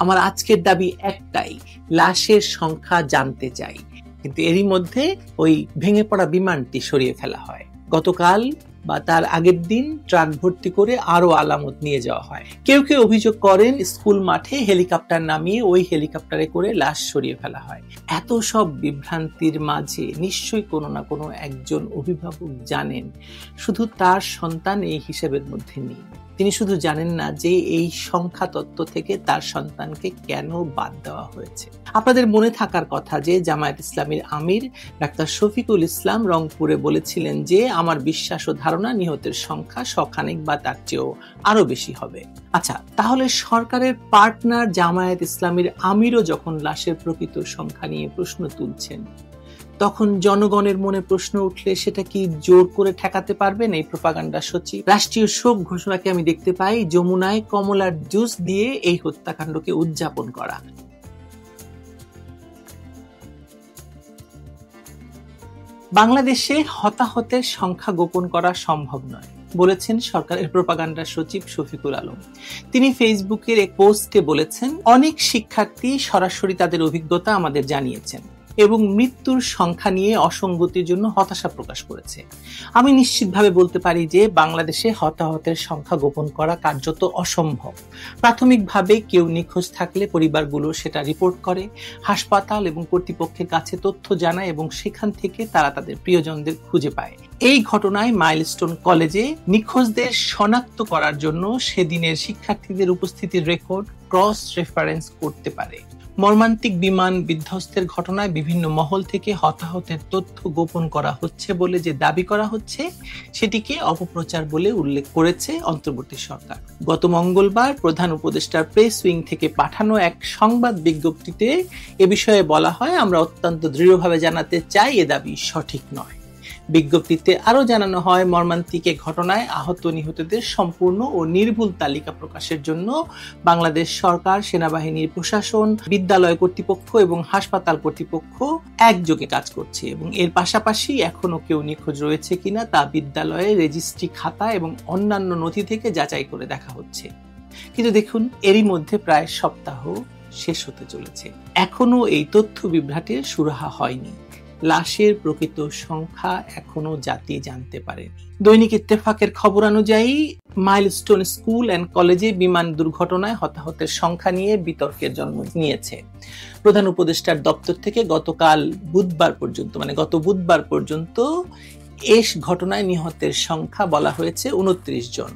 আমার আজকের দাবি একটাই, লাশের সংখ্যা জানতে চাই। কিন্তু এরই মধ্যে ওই ভেঙে পড়া বিমানটি সরিয়ে ফেলা হয়। গতকাল বা তার আগের দিন ট্রাক ভর্তি করে আরো আলামত নিয়ে যাওয়া হয়। কেউ কেউ অভিযোগ করেন স্কুল মাঠে হেলিকপ্টার নামিয়ে ওই হেলিকপ্টারে করে লাশ সরিয়ে ফেলা হয়। এত সব বিভ্রান্তির মাঝে নিশ্চয়ই কোনো না কোনো একজন অভিভাবক জানেন শুধু তার সন্তান এই হিসেবের মধ্যে নেই। তিনি শুধু জানেন না যে এই সংখ্যা তত্ত্ব থেকে তার সন্তানকে কেন বাদ দেওয়া হয়েছে। আপনাদের মনে থাকার কথা যে জামায়াত ইসলামীর আমির ডাক্তার শফিকুল ইসলাম রংপুরে বলেছিলেন যে আমার বিশ্বাস ও ধারণা নিহতের সংখ্যা শখানেক বা তার চেয়েও আরো বেশি হবে। আচ্ছা, তাহলে সরকারের পার্টনার জামায়াত ইসলামীর আমিরও যখন লাশের প্রকৃত সংখ্যা নিয়ে প্রশ্ন তুলছেন, তখন জনগণের মনে প্রশ্ন উঠলে সেটা কি জোর করে ঠেকাতে পারবেন এই প্রোপাগান্ডা সচিব? রাষ্ট্রীয় শোক ঘোষণাকে আমি দেখতে পাই যমুনায় কমলার জুস দিয়ে এই হত্যাকাণ্ডকে উদযাপন করা। বাংলাদেশে হতাহতের সংখ্যা গোপন করা সম্ভব নয় বলেছেন সরকারের প্রোপাগান্ডা সচিব শফিকুল আলম। তিনি ফেসবুকের এক পোস্টে বলেছেন, অনেক শিক্ষার্থী সরাসরি তাদের অভিজ্ঞতা আমাদের জানিয়েছেন এবং মৃত্যুর সংখ্যা নিয়ে অসঙ্গতির জন্য হতাশা প্রকাশ করেছে। আমি নিশ্চিতভাবে বলতে পারি যে বাংলাদেশে হতাহতের সংখ্যা গোপন করা কার্যত অসম্ভব। প্রাথমিকভাবে কেউ নিখোঁজ থাকলে পরিবারগুলো সেটা রিপোর্ট করে, হাসপাতাল এবং কর্তৃপক্ষের কাছে তথ্য জানায় এবং সেখান থেকে তারা তাদের প্রিয়জনদের খুঁজে পায়। এই ঘটনায় মাইলস্টোন কলেজে নিখোঁজদের শনাক্ত করার জন্য সেদিনের শিক্ষার্থীদের উপস্থিতির রেকর্ড ক্রস রেফারেন্স করতে পারে। মর্মান্তিক বিমান বিধ্বস্তের ঘটনায় বিভিন্ন মহল থেকে হতাহতের তথ্য গোপন করা হচ্ছে বলে যে দাবি করা হচ্ছে, সেটিকে অপপ্রচার বলে উল্লেখ করেছে অন্তর্বর্তী সরকার। গত মঙ্গলবার প্রধান উপদেষ্টার প্রেস উইং থেকে পাঠানো এক সংবাদ বিজ্ঞপ্তিতে এ বিষয়ে বলা হয়, আমরা অত্যন্ত দৃঢ়ভাবে জানাতে চাই এ দাবি সঠিক নয়। বিজ্ঞপ্তিতে আরো জানানো হয়, মর্মান্তিক ঘটনায় আহত নিহতদের সম্পূর্ণ ও নির্ভুল তালিকা প্রকাশের জন্য বাংলাদেশ সরকার, সেনাবাহিনীর প্রশাসন, বিদ্যালয় কর্তৃপক্ষ এবং হাসপাতাল কর্তৃপক্ষ একযোগে কাজ করছে এবং এর পাশাপাশি এখনো কেউ নিখোঁজ রয়েছে কিনা তা বিদ্যালয়ের রেজিস্ট্রি খাতা এবং অন্যান্য নথি থেকে যাচাই করে দেখা হচ্ছে। কিন্তু দেখুন, এরই মধ্যে প্রায় সপ্তাহ শেষ হতে চলেছে, এখনো এই তথ্য বিভ্রাটের সুরাহা হয়নি। লাশের প্রকৃত সংখ্যা এখনো জাতি জানতে পারেনি। দৈনিক ইত্তেফাকের খবর অনুযায়ী মাইলস্টোন স্কুল অ্যান্ড কলেজে বিমান দুর্ঘটনায় হতাহতের সংখ্যা নিয়ে বিতর্কের জন্ম নিয়েছে। প্রধান উপদেষ্টার দপ্তর থেকে গত বুধবার পর্যন্ত এই ঘটনায় নিহতের সংখ্যা বলা হয়েছে 29 জন।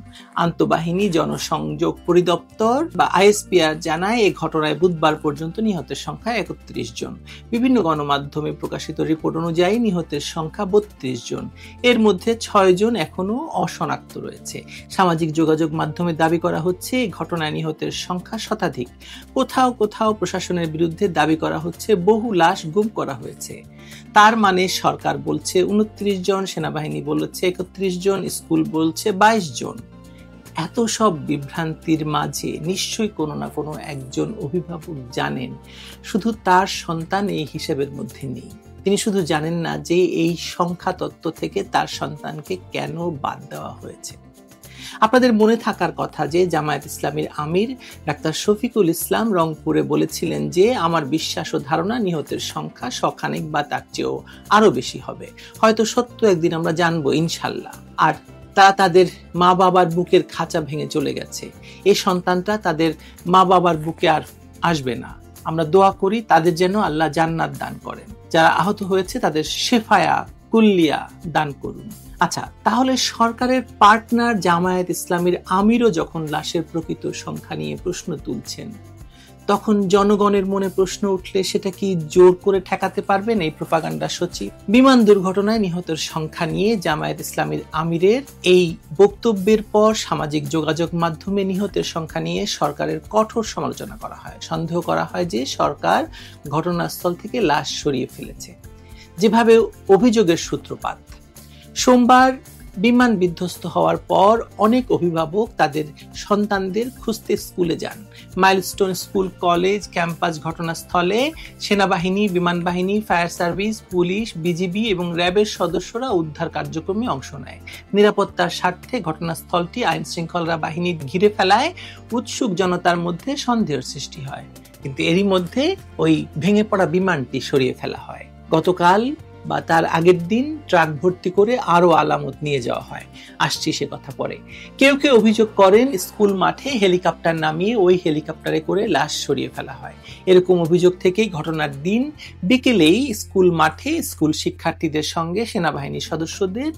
আন্তঃবাহিনী জনসংযোগ পরিদপ্তর বা আইএসপিআর জানায় এই ঘটনায় বুধবার পর্যন্ত নিহতের সংখ্যা 31 জন। বিভিন্ন গণমাধ্যমে প্রকাশিত রিপোর্ট অনুযায়ী নিহতের সংখ্যা 32 জন। এর মধ্যে 6 জন এখনো অশনাক্ত রয়েছে। সামাজিক যোগাযোগ মাধ্যমে দাবি করা হচ্ছে এই ঘটনায় নিহতের সংখ্যা শতাধিক। কোথাও কোথাও প্রশাসনের বিরুদ্ধে দাবি করা হচ্ছে বহু লাশ গুম করা হয়েছে। তার মানে সরকার বলছে 29 জন, সেনাবাহিনী বলছে 31 জন, স্কুল বলছে 22 জন। এত সব বিভ্রান্তির মাঝে নিশ্চয়ই কোনো না কোনো একজন অভিভাবক জানেন শুধু তার সন্তান এই হিসেবের মধ্যে নেই। তিনি শুধু জানেন না যে এই সংখ্যা তত্ত্ব থেকে তার সন্তানকে কেন বাদ দেওয়া হয়েছে। আপনাদের মনে থাকার কথা যে জামায়াত ইসলামীর আমির ডাক্তার শফিকুল ইসলাম রংপুরে বলেছিলেন যে আমার বিশ্বাস ও ধারণা নিহতের সংখ্যা শখানেক বা তার চেয়েও আরো বেশি হবে। হয়তো সত্য একদিন আমরা জানবো ইনশাল্লাহ। আর তারা তাদের মা বাবার বুকের খাঁচা ভেঙে চলে গেছে। এই সন্তানটা তাদের মা বাবার বুকে আর আসবে না। আমরা দোয়া করি তাদের যেন আল্লাহ জান্নাত দান করেন। যারা আহত হয়েছে তাদের শেফায়া কুল্লিয়া দান করুন। আচ্ছা, তাহলে সরকারের পার্টনার জামায়াত ইসলামীর আমিরও যখন লাশের প্রকৃত সংখ্যা নিয়ে প্রশ্ন তুলছেন, তখন জনগণের মনে প্রশ্ন উঠলে সেটা কি জোর করে ঠেকাতে পারবেন এই প্রোপাগান্ডা সচিব? বিমান দুর্ঘটনায় নিহতের সংখ্যা নিয়ে জামায়াত ইসলামীর আমিরের এই বক্তব্যের পর সামাজিক যোগাযোগ মাধ্যমে নিহতের সংখ্যা নিয়ে সরকারের কঠোর সমালোচনা করা হয়। সন্দেহ করা হয় যে সরকার ঘটনাস্থল থেকে লাশ সরিয়ে ফেলেছে। যেভাবে অভিযোগের সূত্রপাত, সোমবার বিমান বিধ্বস্ত হওয়ার পর অনেক অভিভাবক তাদের সন্তানদের খুঁজতে স্কুলে যান। মাইলস্টোন স্কুল, কলেজ, ক্যাম্পাস ঘটনাস্থলে সেনাবাহিনী, বিমান বাহিনী, ফায়ার সার্ভিস, পুলিশ, বিজিবি এবং র্যাবের সদস্যরা উদ্ধার কার্যক্রমে অংশ নেয়। নিরাপত্তার স্বার্থে ঘটনাস্থলটি আইন শৃঙ্খলা বাহিনী ঘিরে ফেলায় উৎসুক জনতার মধ্যে সন্দেহের সৃষ্টি হয়। কিন্তু এরই মধ্যে ওই ভেঙে পড়া বিমানটি সরিয়ে ফেলা হয়। গতকাল বা তার আগের দিন ট্রাক ভর্তি করে আরো আলামত নিয়ে যাওয়া হয়। আসছি সে কথা পরে। কেউ কেউ অভিযোগ করেন স্কুল মাঠে হেলিকপ্টার নামিয়ে ওই হেলিকপ্টারে করে লাশ সরিয়ে ফেলা হয়। এরকম অভিযোগ থেকেই ঘটনার দিন বিকেলেই স্কুল মাঠে স্কুল শিক্ষার্থীদের সঙ্গে সেনাবাহিনীর সদস্যদের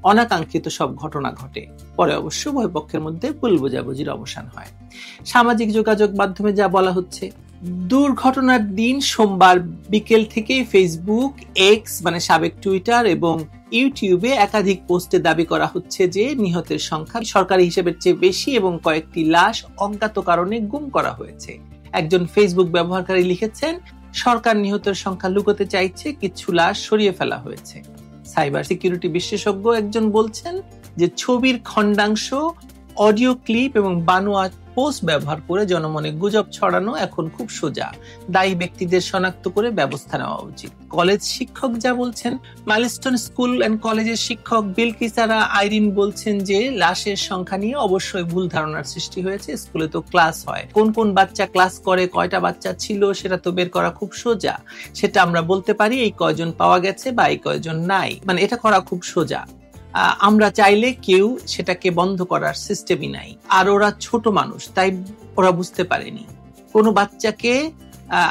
অনাকাঙ্ক্ষিত সব ঘটনা ঘটে। পরে অবশ্য উভয় পক্ষের মধ্যে ভুল বোঝাবুঝির অবসান হয়। সামাজিক যোগাযোগ মাধ্যমে যা বলা হচ্ছে, দুর্ঘটনার দিন সোমবার বিকেল থেকেই ফেসবুক, এক্স মানে সাবেক টুইটার এবং ইউটিউবে একাধিক পোস্টে দাবি করা হচ্ছে যে নিহতের সংখ্যা সরকারি হিসেবের চেয়ে বেশি এবং কয়েকটি লাশ অজ্ঞাত কারণে গুম করা হয়েছে। একজন ফেসবুক ব্যবহারকারী লিখেছেন, সরকার নিহতের সংখ্যা লুকোতে চাইছে, কিছু লাশ সরিয়ে ফেলা হয়েছে। সাইবার সিকিউরিটি বিশেষজ্ঞ একজন বলছেন যে ছবির খণ্ডাংশ, অডিও ক্লিপ এবং বানোয়া পোস্ট ব্যবহার করে জনমনে গুজব ছড়ানো এখন খুব সোজা। দায়ী ব্যক্তিদের শনাক্ত করে ব্যবস্থা নেওয়া উচিত। কলেজ শিক্ষক যা বলছেন, মাইলস্টোন স্কুল অ্যান্ড কলেজের শিক্ষক বিলকিসারা আইরিন বলছেন যে লাশের সংখ্যা নিয়ে অবশ্যই ভুল ধারণার সৃষ্টি হয়েছে। স্কুলে তো ক্লাস হয়, কোন কোন বাচ্চা ক্লাস করে, কয়টা বাচ্চা ছিল সেটা তো বের করা খুব সোজা। সেটা আমরা বলতে পারি এই কয়জন পাওয়া গেছে বা এই কয়জন নাই, মানে এটা করা খুব সোজা। আমরা চাইলে কেউ সেটাকে বন্ধ করার সিস্টেমই নাই। আর ওরা ছোট মানুষ, তাই ওরা বুঝতে পারেনি। কোনো বাচ্চাকে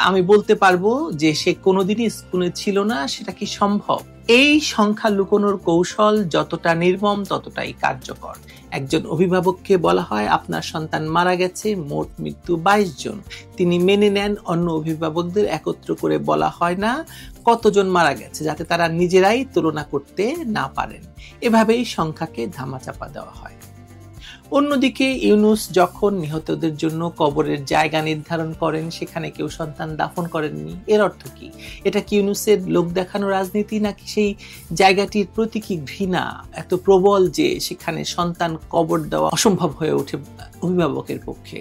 আমি বলতে পারবো যে সে কোনোদিনই স্কুলে ছিল না, সেটা কি সম্ভব? এই সংখ্যা লুকোনোর কৌশল যতটা নির্মম ততটাই কার্যকর। একজন অভিভাবককে বলা হয় আপনার সন্তান মারা গেছে, মোট মৃত্যু 22 জন। তিনি মেনে নেন, অন্য অভিভাবকদের একত্র করে বলা হয় না কতজন মারা গেছে, যাতে তারা নিজেরাই তুলনা করতে না পারেন। এভাবেই সংখ্যাকে ধামাচাপা দেওয়া হয়। অন্যদিকে ইউনূস যখন নিহতদের জন্য কবরের জায়গা নির্ধারণ করেন, সেখানে কেউ সন্তান দাফন করেননি। এর অর্থ কি? এটা কি ইউনূসের লোক দেখানো রাজনীতি, নাকি সেই জায়গাটির প্রতি কি ঘৃণা এত প্রবল যে সেখানে সন্তান কবর দেওয়া অসম্ভব হয়ে ওঠে অভিভাবকের পক্ষে?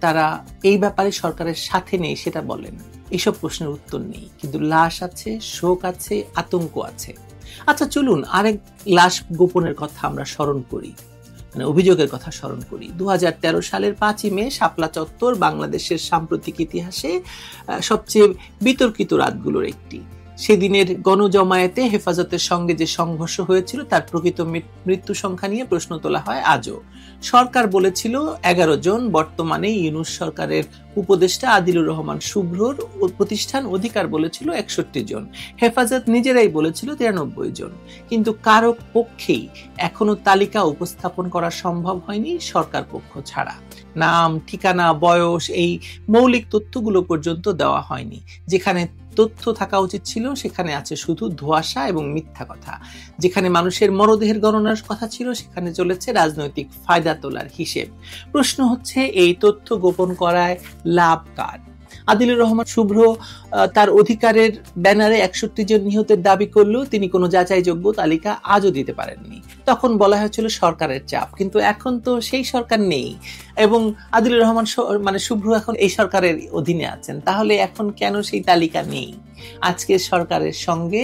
তারা এই ব্যাপারে সরকারের সাথে নেই সেটা বলেন। এইসব প্রশ্নের উত্তর নেই, কিন্তু লাশ আছে, শোক আছে, আতঙ্ক আছে। আচ্ছা চলুন আরেক লাশ গোপনের কথা আমরা স্মরণ করি, মানে অভিযোগের কথা স্মরণ করি। 2013 সালের 5ই মে শাপলা চত্বর বাংলাদেশের সাম্প্রতিক ইতিহাসে সবচেয়ে বিতর্কিত রাতগুলোর একটি। সেদিনের গণজমায়েতে হেফাজতের সঙ্গে যে সংঘর্ষ হয়েছিল তার প্রকৃত মৃত্যু সংখ্যা নিয়ে প্রশ্ন তোলা হয় আজও। সরকার বলেছিল 11 জন, বর্তমানে ইউনূস সরকারের উপদেষ্টা আদিলুর রহমান শুভ্রর প্রতিষ্ঠান অধিকার বলেছিল 61 জন, হেফাজত নিজেরাই বলেছিল 93 জন। কিন্তু কারো পক্ষেই এখনো তালিকা উপস্থাপন করা সম্ভব হয়নি সরকার পক্ষ ছাড়া। নাম, ঠিকানা, বয়স, এই মৌলিক তথ্যগুলো পর্যন্ত দেওয়া হয়নি। যেখানে তথ্য থাকা উচিত ছিল সেখানে আছে শুধু ধোঁয়াশা এবং মিথ্যা কথা। যেখানে মানুষের মরদেহের গণনার কথা ছিল সেখানে চলেছে রাজনৈতিক ফায়দা তোলার হিসেব। প্রশ্ন হচ্ছে, এই তথ্য গোপন করায় লাভ কার? আদিলুর রহমান শুভ্র তার অধিকারের ব্যানারে 61 জন নিহতের দাবি করলেও তিনি কোনো যাচাইযোগ্য তালিকা আজও দিতে পারেননি। তখন বলা হয়েছিল সরকারের চাপ, কিন্তু এখন তো সেই সরকার নেই এবং আদিলুর রহমান মানে শুভ্র এখন এই সরকারের অধীনে আছেন। তাহলে এখন কেন সেই তালিকা নেই? আজকের সরকারের সঙ্গে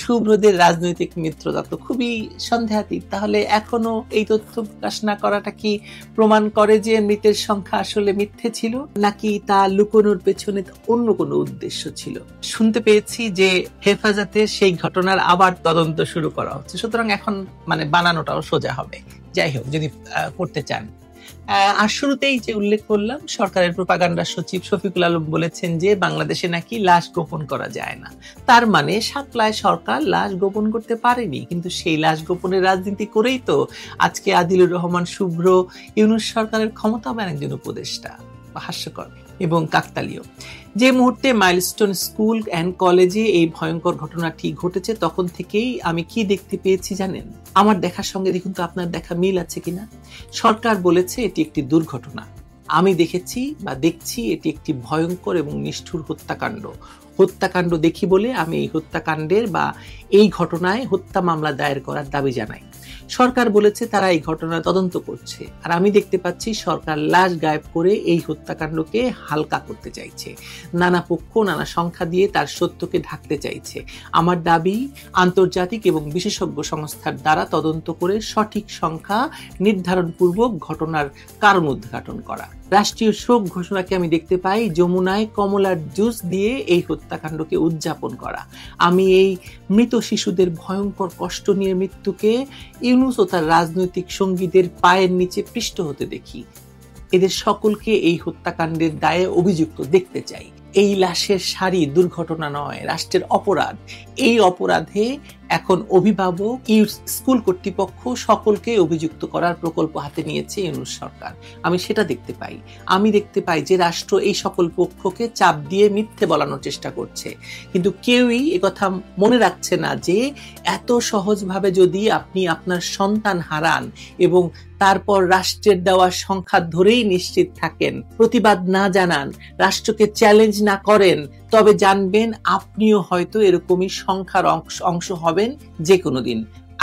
শুভ্রদের রাজনৈতিক মিত্রতা তো খুবই সন্দেহাতীত। তাহলে এখনো এই তথ্য প্রকাশ না করাটা কি প্রমাণ করে যে মৃতের সংখ্যা আসলে মিথ্যে ছিল, নাকি তা লুকোনোর পেছনে অন্য কোনো উদ্দেশ্য ছিল? শুনতে পেয়েছি যে হেফাজতে সেই ঘটনার আবার তদন্ত শুরু করা হচ্ছে, সুতরাং এখন মানে বানানোটাও সোজা হবে। যাই হোক, যদি করতে চান। আর শুরুতেই যে উল্লেখ করলাম, সরকারের প্রোপাগান্ডা সচিব শফিকুল আলম বলেছেন যে বাংলাদেশে নাকি লাশ গোপন করা যায় না। তার মানে শাপলায় সরকার লাশ গোপন করতে পারেনি, কিন্তু সেই লাশ গোপনের রাজনীতি করেই তো আজকে আদিলুর রহমান শুভ্র ইউনূস সরকারের ক্ষমতাবান একজন উপদেষ্টা। হাস্যকর এবং কাকতালীয়। যে মুহূর্তে মাইলস্টোন স্কুল অ্যান্ড কলেজে এই ভয়ঙ্কর ঘটনাটি ঘটেছে তখন থেকেই আমি কি দেখতে পেয়েছি জানেন? আমার দেখার সঙ্গে দেখুন তো আপনার দেখা মিল আছে কিনা। সরকার বলেছে এটি একটি দুর্ঘটনা, আমি দেখেছি বা দেখছি এটি একটি ভয়ঙ্কর এবং নিষ্ঠুর হত্যাকাণ্ড দেখি বলে আমি এই হত্যাকাণ্ডের বা এই ঘটনায় হত্যা মামলা দায়ের করার দাবি জানাই। সরকার বলেছে তারা এই ঘটনা তদন্ত করছে, আর আমি দেখতে পাচ্ছি সরকার লাশ গায়েব করে এই হত্যাকাণ্ডকে হালকা করতে চাইছে, নানা পক্ষ নানা সংখ্যা দিয়ে তার সত্যকে ঢাকতে চাইছে। আমার দাবি আন্তর্জাতিক এবং বিশেষজ্ঞ সংস্থার দ্বারা তদন্ত করে সঠিক সংখ্যা নির্ধারণপূর্বক ঘটনার কারণ উদ্ঘাটন করা। রাষ্ট্রীয় শোক ঘোষণাকে আমি দেখতে পাই যমুনায় কমলার জুস দিয়ে এই হত্যাকাণ্ডকে উদযাপন করা। আমি এই মৃত শিশুদের ভয়ঙ্কর কষ্ট নিয়ে মৃত্যুকে ইউনূস ও তার রাজনৈতিক সঙ্গীদের পায়ের নিচে পৃষ্ঠ হতে দেখি। এদের সকলকে এই হত্যাকাণ্ডের দায়ে অভিযুক্ত দেখতে চাই। এই লাশের সারি দুর্ঘটনা নয়, রাষ্ট্রের অপরাধ। এই অপরাধে এখন অভিভাবক, স্কুল কর্তৃপক্ষ সকলকে অভিযুক্ত করার প্রকল্প হাতে নিয়েছে ইউনূস সরকার। আমি সেটা দেখতে পাই। আমি দেখতে পাই যে রাষ্ট্র এই সকল পক্ষকে চাপ দিয়ে মিথ্যে বলানোর চেষ্টা করছে, কিন্তু কেউই একথা মনে রাখছে না যে এত সহজভাবে যদি আপনি আপনার সন্তান হারান এবং তারপর রাষ্ট্রের দেওয়া সংখ্যা ধরেই নিশ্চিত থাকেন, প্রতিবাদ না জানান, রাষ্ট্রকে চ্যালেঞ্জ না করেন, তবে জানবেন আপনিও হয়তো এরকমই সংখ্যার অংশ হবেন যে কোনো দিন।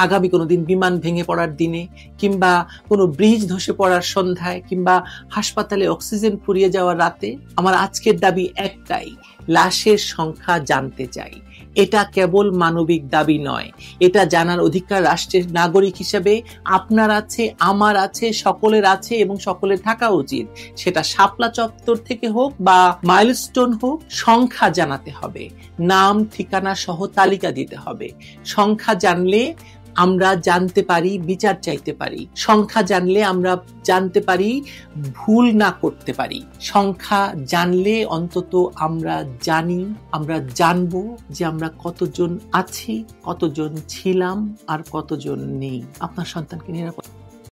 আগামী কোনো দিন বিমান ভেঙে পড়ার দিনে, কিংবা কোনো ব্রিজ ধসে পড়ার সন্ধ্যায়, কিংবা হাসপাতালে অক্সিজেন ফুরিয়ে যাওয়ার রাতে। আমার আজকের দাবি একটাই, লাশের সংখ্যা জানতে চাই। এটা কেবল মানবিক দাবি নয়, এটা জানার অধিকার রাষ্ট্রের নাগরিক হিসেবে আপনার আছে, আমার আছে, সকলের আছে এবং সকলের থাকা উচিত। সেটা শাপলা চত্বর থেকে হোক বা মাইলস্টোন হোক, সংখ্যা জানাতে হবে, নাম ঠিকানা সহ তালিকা দিতে হবে। সংখ্যা জানলে আমরা জানতে পারি, বিচার চাইতে পারি। সংখ্যা জানলে আমরা জানতে পারি, ভুল না করতে পারি। সংখ্যা জানলে অন্তত আমরা জানি, আমরা জানবো যে আমরা কতজন আছি, কতজন ছিলাম আর কতজন নেই। আপনার সন্তানকে নিরাপদ